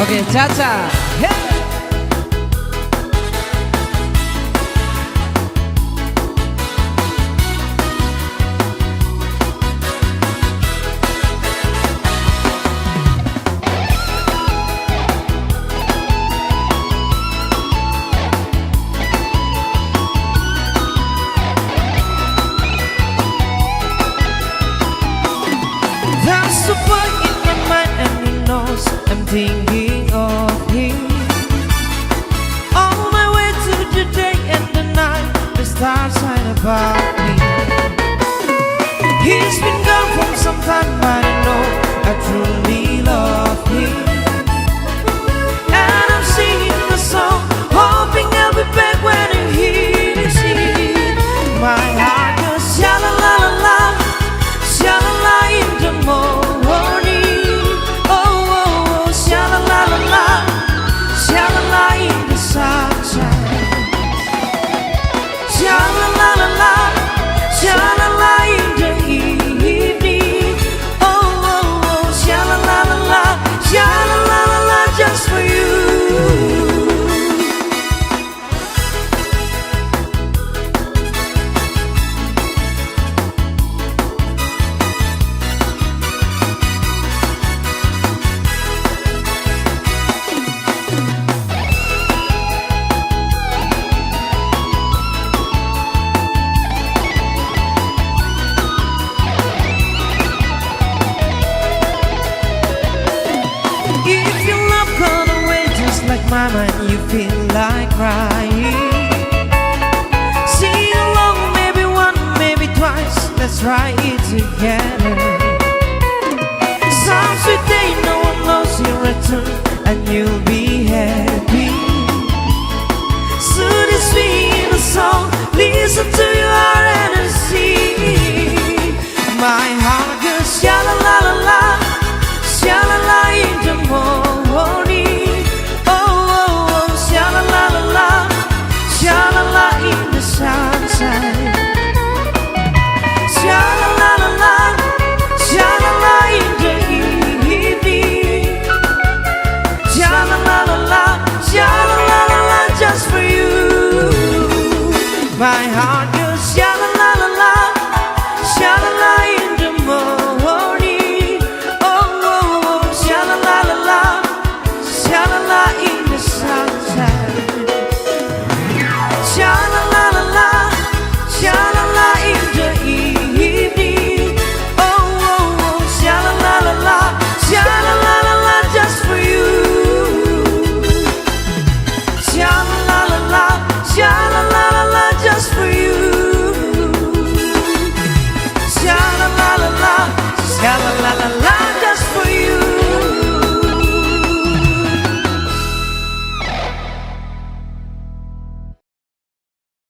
Okay, cha-cha. Hey. There's a boy in my mind and he knows I'm thinking of him. On my way to the day and the night, the stars shine about me. He's been gone for some time, but I know I truly love him. And I'm singing the song, hoping I'll be back when he hears it. My heart goes sha-la-la-la-la, sha-la-la in the morning. Oh, oh, oh, sha-la-la-la-la, sha-la-la in the sunshine. Sha-la-la-la-la, sha-la-la in the evening. Oh, oh, oh, sha-la-la-la-la, sha-la-la-la-la just for you. If your love gone away just like mine and you feel like crying, sing along, maybe one, maybe twice, let's write it together. Some sweet day no one knows your return and you'll